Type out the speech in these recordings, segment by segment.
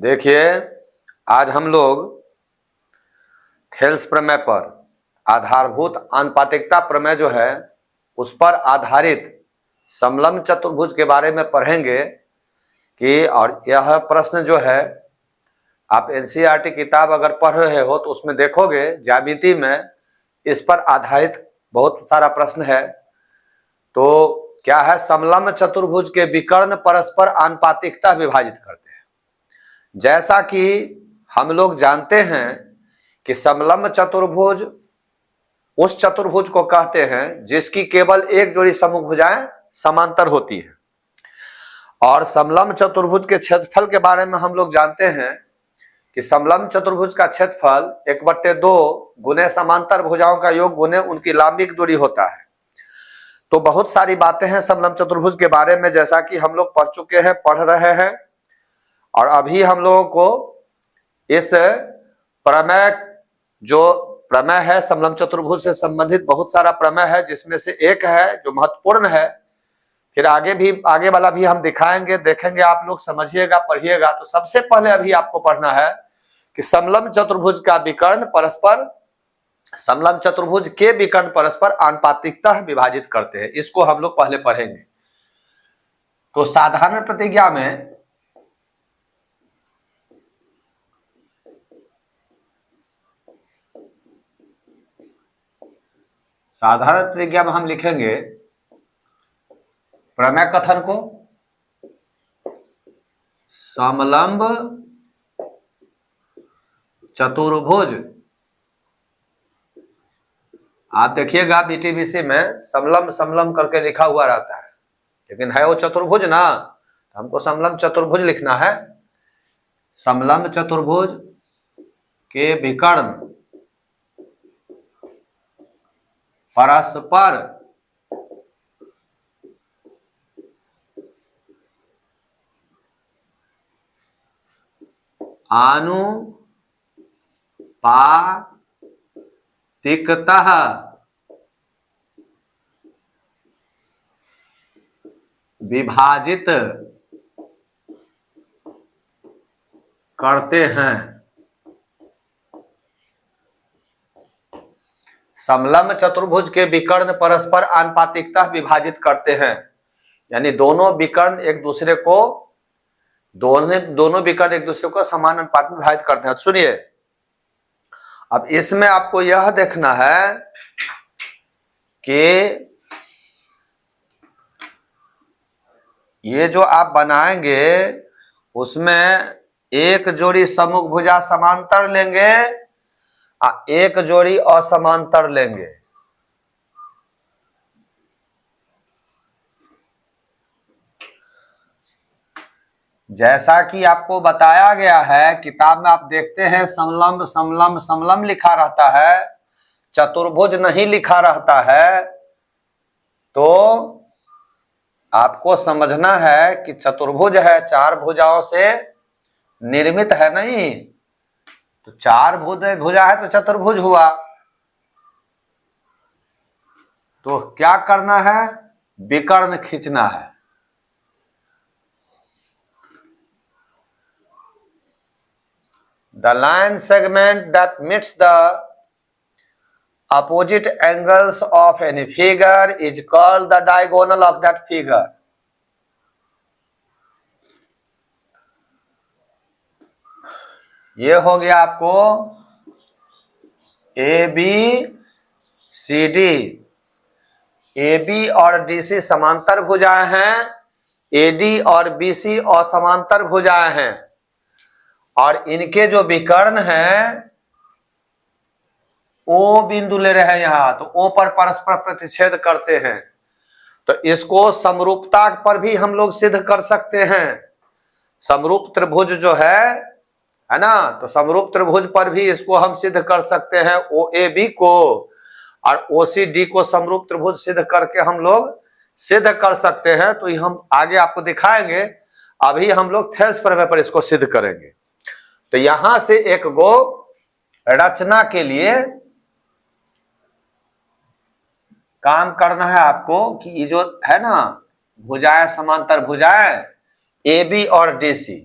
देखिए, आज हम लोग थेल्स प्रमेय पर आधारभूत आनुपातिकता प्रमेय जो है उस पर आधारित समलंब चतुर्भुज के बारे में पढ़ेंगे कि और यह प्रश्न जो है आप एनसीईआरटी किताब अगर पढ़ रहे हो तो उसमें देखोगे ज्यामिति में इस पर आधारित बहुत सारा प्रश्न है। तो क्या है, समलंब चतुर्भुज के विकर्ण परस्पर आनुपातिकता विभाजित करते हैं। जैसा कि हम लोग जानते हैं कि समलंब चतुर्भुज उस चतुर्भुज को कहते हैं जिसकी केवल एक जोड़ी समभुजाएं समांतर होती है। और समलंब चतुर्भुज के क्षेत्रफल के बारे में हम लोग जानते हैं कि समलंब चतुर्भुज का क्षेत्रफल 1/2 गुने समांतर भुजाओं का योग गुने उनकी लंबिक दूरी होता है। तो बहुत सारी बातें हैं समलंब चतुर्भुज के बारे में, जैसा कि हम लोग पढ़ चुके हैं, पढ़ रहे हैं। और अभी हम लोगों को इस प्रमेय जो प्रमेय है समलंब चतुर्भुज से संबंधित बहुत सारा प्रमेय है, जिसमें से एक है जो महत्वपूर्ण है। फिर आगे वाला भी हम दिखाएंगे, देखेंगे, आप लोग समझिएगा, पढ़िएगा। तो सबसे पहले अभी आपको पढ़ना है कि समलंब चतुर्भुज का विकर्ण परस्पर समलंब चतुर्भुज के विकर्ण परस्पर आनुपातिकता विभाजित करते हैं। इसको हम लोग पहले पढ़ेंगे। तो साधारण प्रतिज्ञा में हम लिखेंगे प्रमेय कथन को समलंब चतुर्भुज। आप देखिएगा बीटीबीसी में समलंब समलंब करके लिखा हुआ रहता है, लेकिन है वो चतुर्भुज ना, तो हमको समलंब चतुर्भुज लिखना है। समलंब चतुर्भुज के विकर्ण परस्पर आनुपातिकतः विभाजित करते हैं। समलंब चतुर्भुज के विकर्ण परस्पर आनुपातिकता विभाजित करते हैं, यानी दोनों विकर्ण एक दूसरे को समान अनुपात में विभाजित करते हैं। सुनिए, अब इसमें आपको यह देखना है कि ये जो आप बनाएंगे उसमें एक जोड़ी सम्मुख भुजा समांतर लेंगे और एक जोड़ी असमांतर लेंगे। जैसा कि आपको बताया गया है, किताब में आप देखते हैं समलंब समलंब समलंब लिखा रहता है, चतुर्भुज नहीं लिखा रहता है। तो आपको समझना है कि चतुर्भुज है, 4 भुजाओं से निर्मित है, नहीं तो 4 भुजा है तो चतुर्भुज हुआ। तो क्या करना है, विकर्ण खींचना है। The line segment that meets the opposite angles of any figure is called the diagonal of that figure. ये हो गया आपको A B C D. A B और डी सी समांतर भुजाएं हैं, ए डी और बी सी असमांतर भुजाएं हैं, और इनके जो विकर्ण हैं ओ बिंदु ले रहे हैं यहां, तो ओ पर परस्पर प्रतिच्छेद करते हैं। तो इसको समरूपता पर भी हम लोग सिद्ध कर सकते हैं। समरूप त्रिभुज जो है ना, तो समरूप त्रिभुज पर भी इसको हम सिद्ध कर सकते हैं। ओ ए बी को और ओ सी डी को समरूप त्रिभुज सिद्ध करके हम लोग सिद्ध कर सकते हैं। तो हम आगे आपको दिखाएंगे, अभी हम लोग थेल्स प्रमेय पर इसको सिद्ध करेंगे। तो यहां से एक गो रचना के लिए काम करना है आपको कि ये जो है ना भुजाएं, समांतर भुजाएं ए बी और डी सी,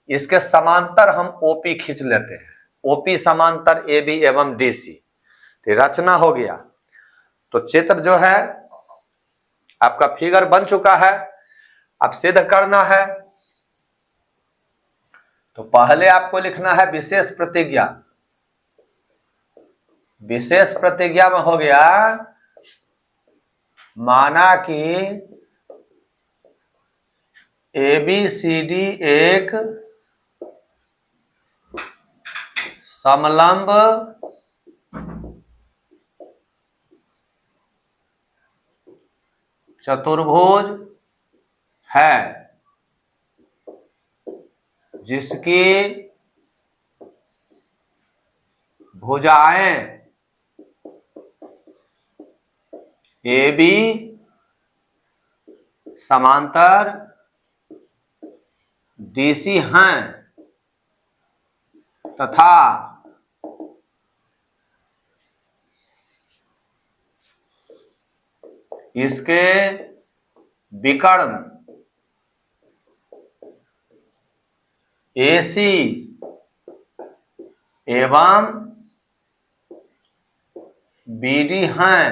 इसके समांतर हम ओपी खींच लेते हैं, ओपी समांतर एबी एवं डीसी, तो रचना हो गया। तो चित्र जो है आपका फिगर बन चुका है, अब सिद्ध करना है। तो पहले आपको लिखना है विशेष प्रतिज्ञा। विशेष प्रतिज्ञा में हो गया, माना कि ABCD एक समलंब चतुर्भुज है जिसकी भुजाएं AB समांतर DC हैं तथा इसके विकर्ण AC एवं BD हैं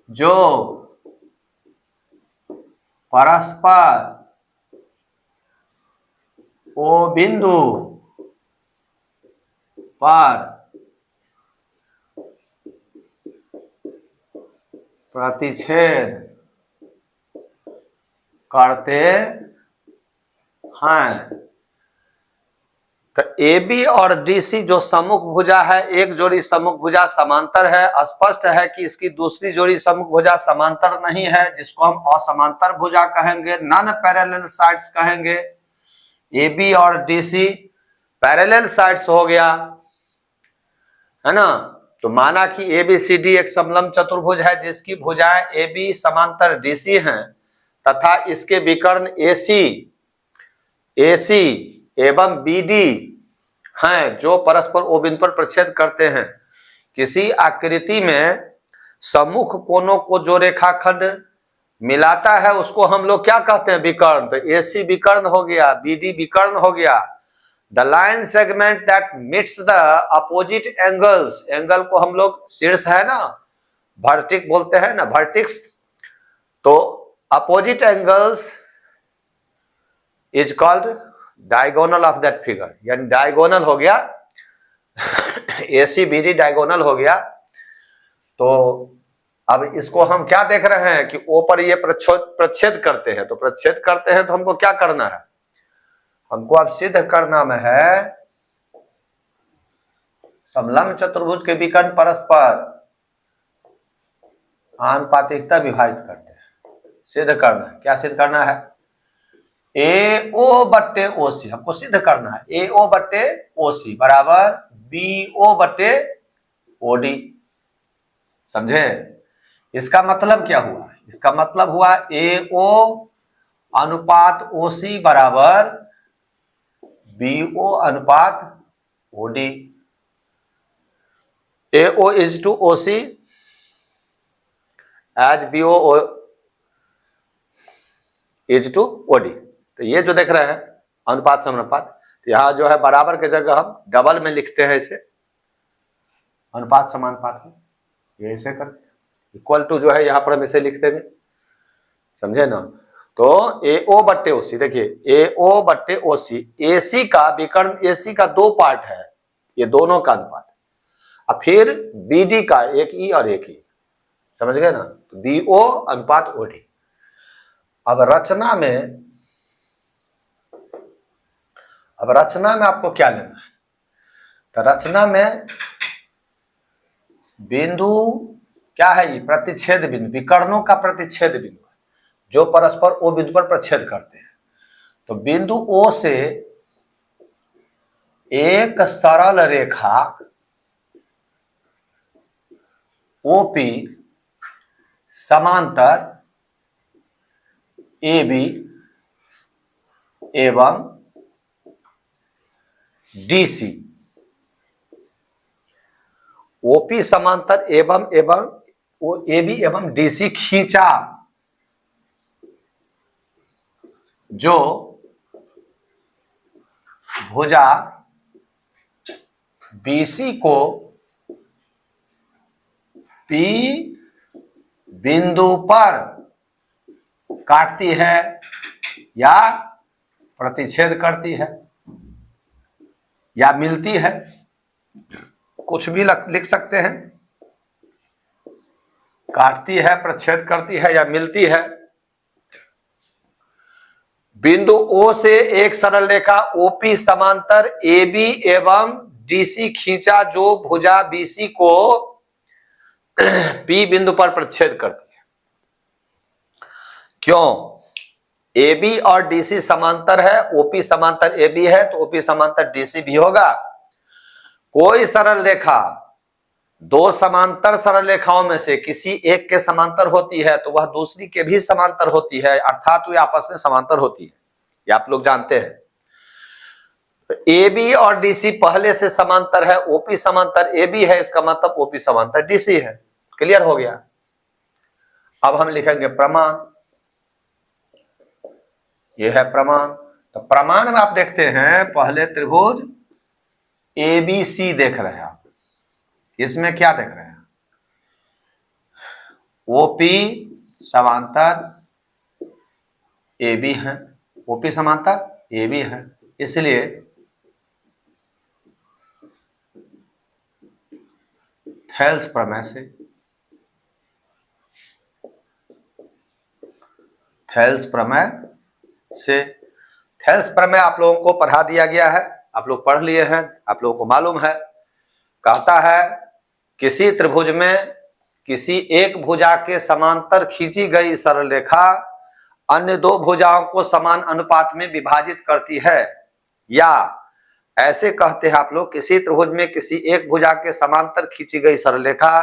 जो परस्पर O बिंदु पर प्रतिच्छेद करते हैं। तो AB और DC जो सम्मुख भुजा है, एक जोड़ी सम्मुख भुजा समांतर है, स्पष्ट है कि इसकी दूसरी जोड़ी सम्मुख भुजा समांतर नहीं है, जिसको हम असमांतर भुजा कहेंगे, नॉन पैरेलल साइड्स कहेंगे। AB और DC पैरेलल साइड्स हो गया, है ना। तो माना कि ABCD एक समलंब चतुर्भुज है जिसकी भुजाएं AB समांतर DC हैं तथा इसके विकर्ण AC एवं BD हैं जो परस्पर O बिंदु पर प्रच्छेद करते हैं। किसी आकृति में सम्मुख कोनों को जो रेखाखंड मिलाता है उसको हम लोग क्या कहते हैं, विकर्ण। तो AC विकर्ण हो गया, BD विकर्ण हो गया। The line segment that meets the opposite angles, angle को हम लोग शीर्ष है ना, वर्टिक बोलते हैं ना, वर्टिक्स। तो opposite angles is called diagonal of that figure, यानी डायगोनल हो गया। AC BD डायगोनल हो गया। तो अब इसको हम क्या देख रहे हैं कि O पर ये प्रच्छेद करते हैं। तो प्रच्छेद करते हैं तो हमको क्या करना है, हमको अब सिद्ध करना में है समलंब चतुर्भुज के विकर्ण परस्पर आनुपातिकता विभाजित करते हैं। सिद्ध करना है, क्या सिद्ध करना है, AO बट्टे OC हमको सिद्ध करना है। AO बट्टे OC बराबर BO बट्टे OD। समझे, इसका मतलब क्या हुआ, इसका मतलब हुआ AO अनुपात OC बराबर BO अनुपात OD। AO is to OC as BO is to OD। तो ये जो देख रहे हैं अनुपात समानुपात, तो यहां जो है बराबर के जगह हम डबल में लिखते हैं इसे, अनुपात समानुपात में ये ऐसे करते, इक्वल टू जो है यहां पर हम इसे लिख देंगे, समझे ना। तो AO बट्टे OC, देखिए AO बट्टे OC, AC का विकर्ण AC का दो पार्ट है, ये दोनों का अनुपात, अब फिर BD का एक E और एक E, समझ गए ना। तो BO अनुपात OD। अब रचना में आपको क्या लेना है, तो रचना में बिंदु क्या है, ये प्रतिच्छेद बिंदु, विकर्णों का प्रतिच्छेद बिंदु जो परस्पर O बिंदु पर प्रच्छेद करते हैं। तो बिंदु O से एक सरल रेखा OP समांतर AB एवं DC, OP समांतर एवं AB एवं DC खींचा जो भुजा BC को P बिंदु पर काटती है या प्रतिच्छेद करती है या मिलती है, कुछ भी लिख सकते हैं। काटती है, प्रतिच्छेद करती है या मिलती है। बिंदु O से एक सरल रेखा OP समांतर AB एवं DC खींचा जो भुजा BC को P बिंदु पर प्रतिच्छेद करती है। क्यों? AB और DC समांतर है, OP समांतर AB है तो OP समांतर DC भी होगा। कोई सरल रेखा दो समांतर सरल रेखाओं में से किसी एक के समांतर होती है तो वह दूसरी के भी समांतर होती है, अर्थात वे आपस में समांतर होती है, ये आप लोग जानते हैं। AB और DC पहले से समांतर है, OP समांतर AB है, इसका मतलब OP समांतर DC है। क्लियर हो गया? अब हम लिखेंगे प्रमाण। यह है प्रमाण। तो प्रमाण में आप देखते हैं पहले त्रिभुज ABC देख रहे हैं आप। इसमें क्या देख रहे हैं? OP समांतर AB है, OP समांतर AB है, इसलिए थेल्स प्रमेय से थेल्स प्रमेय आप लोगों को पढ़ा दिया गया है, आप लोग पढ़ लिए हैं, आप लोगों को मालूम है। कहता है किसी त्रिभुज में किसी एक भुजा के समांतर खींची गई सरल रेखा अन्य दो भुजाओं को समान अनुपात में विभाजित करती है, या ऐसे कहते हैं आप लोग किसी त्रिभुज में किसी एक भुजा के समांतर खींची गई सरल रेखा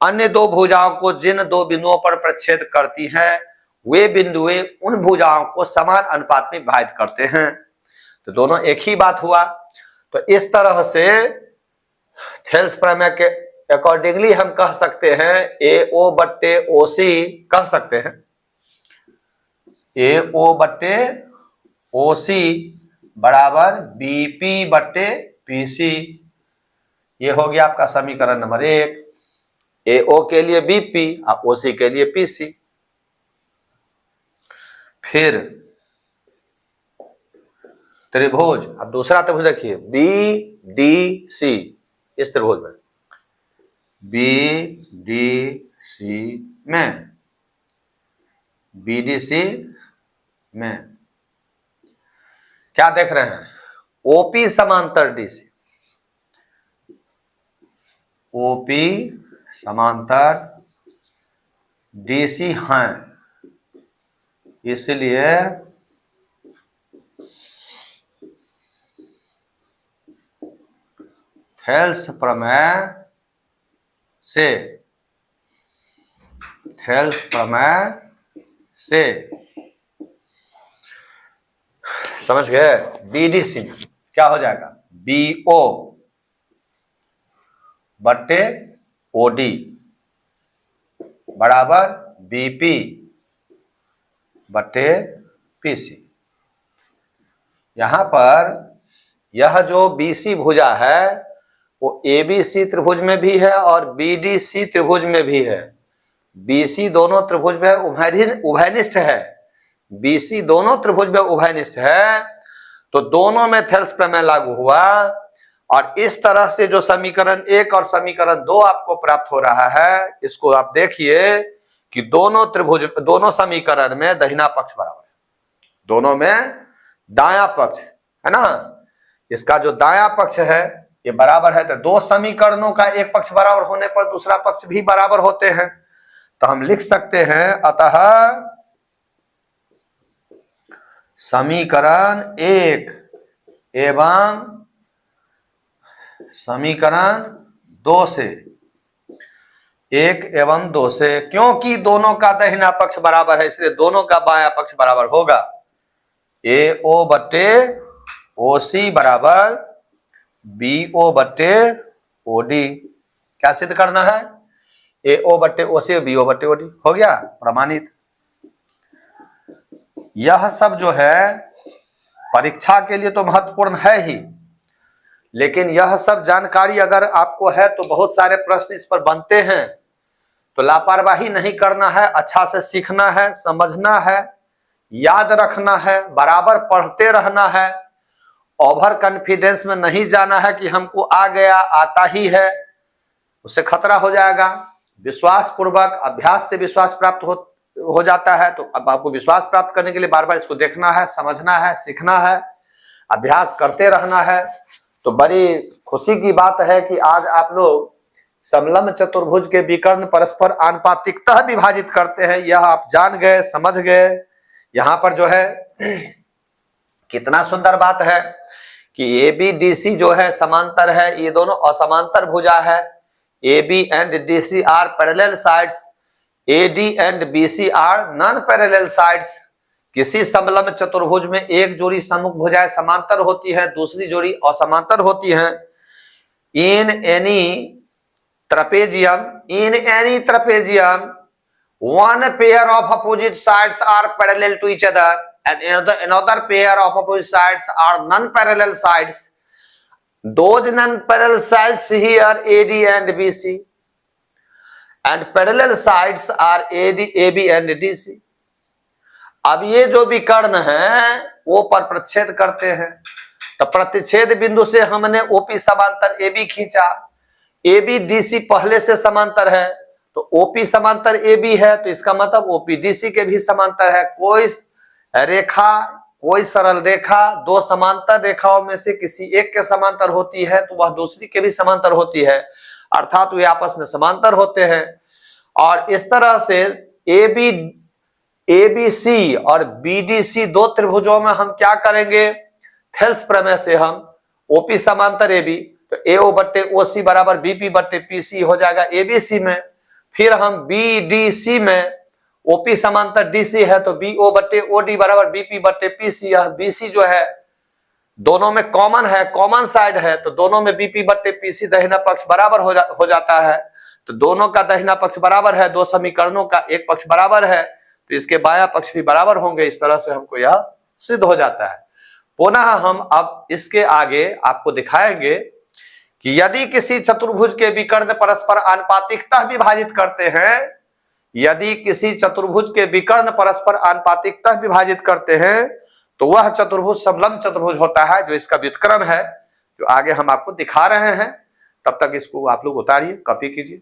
अन्य दो भुजाओं को जिन दो बिंदुओं पर प्रतिच्छेद करती हैं वे बिंदुएं उन भुजाओं को समान अनुपात में विभाजित करते हैं। तो दोनों एक ही बात हुआ। तो इस तरह से थेल्स प्रमेय के अकॉर्डिंगली हम कह सकते हैं AO बट्टे OC कह सकते हैं। AO बट्टे OC बराबर BP बट्टे PC। ये हो गया आपका समीकरण नंबर 1। AO के लिए BP और OC के लिए PC। फिर त्रिभुज, अब दूसरा त्रिभुज देखिए BDC। इस त्रिभुज में BDC में क्या देख रहे हैं? OP समांतर DC, OP समांतर DC हैं, इसलिए थेल्स प्रमेय से समझ गए? BDC क्या हो जाएगा? BO बट्टे OD बराबर BP बट्टे PC। यहां पर यह जो BC भुजा है वो ABC त्रिभुज में भी है और BDC त्रिभुज में भी है। BC दोनों त्रिभुज में उभयनिष्ठ है, BC दोनों त्रिभुज में उभयनिष्ठ है, तो दोनों में थेल्स प्रमेय लागू हुआ। और इस तरह से जो समीकरण 1 और समीकरण 2 आपको प्राप्त हो रहा है, इसको आप देखिए कि दोनों समीकरण में दाहिना पक्ष बराबर है, दोनों में दायां पक्ष है ना, इसका जो दायां पक्ष है ये बराबर है। तो दो समीकरणों का एक पक्ष बराबर होने पर दूसरा पक्ष भी बराबर होते हैं। तो हम लिख सकते हैं अतः समीकरण 1 एवं समीकरण 2 से, 1 एवं 2 से, क्योंकि दोनों का दाहिना पक्ष बराबर है इसलिए दोनों का बायां पक्ष बराबर होगा। AO बट्टे OC बराबर BO बट्टे OD। क्या सिद्ध करना है? AO बट्टे OC BO बट्टे OD हो गया प्रमाणित। यह सब जो है परीक्षा के लिए तो महत्वपूर्ण है ही, लेकिन यह सब जानकारी अगर आपको है तो बहुत सारे प्रश्न इस पर बनते हैं। तो लापरवाही नहीं करना है, अच्छा से सीखना है, समझना है, याद रखना है, बराबर पढ़ते रहना है। ओवर कॉन्फिडेंस में नहीं जाना है कि हमको आ गया, आता ही है, उससे खतरा हो जाएगा। विश्वास पूर्वक अभ्यास से विश्वास प्राप्त हो जाता है। तो अब आपको विश्वास प्राप्त करने के लिए बार बार इसको देखना है, समझना है, सीखना है, अभ्यास करते रहना है। तो बड़ी खुशी की बात है कि आज आप लोग समलंब चतुर्भुज के विकर्ण परस्पर आनुपातिकतः विभाजित करते हैं, यह आप जान गए, समझ गए। यहां पर जो है कितना सुंदर बात है कि ए बी डी सी जो है समांतर है, ये दोनों असमांतर भुजा है। A B and D C are parallel sides, A D and B C are non parallel sides. किसी समलंब चतुर्भुज में एक जोड़ी सम्मुख भुजाएं समांतर होती है, दूसरी जोड़ी असमांतर होती है। In any trapezium, one pair of opposite sides are parallel to each other and another pair of opposite sides are non-parallel sides. Those non-parallel sides here AD and BC, and parallel sides are AD, AB and DC. अब ये जो विकर्ण है वो पर प्रतिच्छेद करते हैं। तो प्रतिच्छेद बिंदु से हमने ओपी समांतर AB खींचा, AB DC पहले से समांतर है, तो ओपी समांतर AB है, तो इसका मतलब ओपी DC के भी समांतर है। कोई रेखा, कोई सरल रेखा दो समांतर रेखाओं में से किसी एक के समांतर होती है तो वह दूसरी के भी समांतर होती है, अर्थात वे आपस में समांतर होते हैं। और इस तरह से ABC और BDC दो त्रिभुजों में हम क्या करेंगे, थेल्स प्रमेय से हम ओपी समांतर AB, तो AO बट्टे OC बराबर BP बट्टे PC हो जाएगा ABC में। फिर हम BDC में OP समांतर DC है, तो BO बट्टे OD बराबर BP बट्टे PC। यह BC जो है दोनों में कॉमन है, कॉमन साइड है, तो दोनों में BP बट्टे PC दाहिना पक्ष बराबर हो जाता है। तो दोनों का दाहिना पक्ष बराबर है, दो समीकरणों का एक पक्ष बराबर है, तो इसके बायां पक्ष भी बराबर होंगे। इस तरह से हमको यह सिद्ध हो जाता है। पुनः हम अब इसके आगे आपको दिखाएंगे कि यदि किसी चतुर्भुज के विकर्ण परस्पर आनुपातिकतः विभाजित करते हैं, यदि किसी चतुर्भुज के विकर्ण परस्पर आनुपातिकतः विभाजित करते हैं तो वह चतुर्भुज समलंब चतुर्भुज होता है, जो इसका व्युत्क्रम है, जो आगे हम आपको दिखा रहे हैं। तब तक इसको आप लोग उतारिए, कॉपी कीजिए।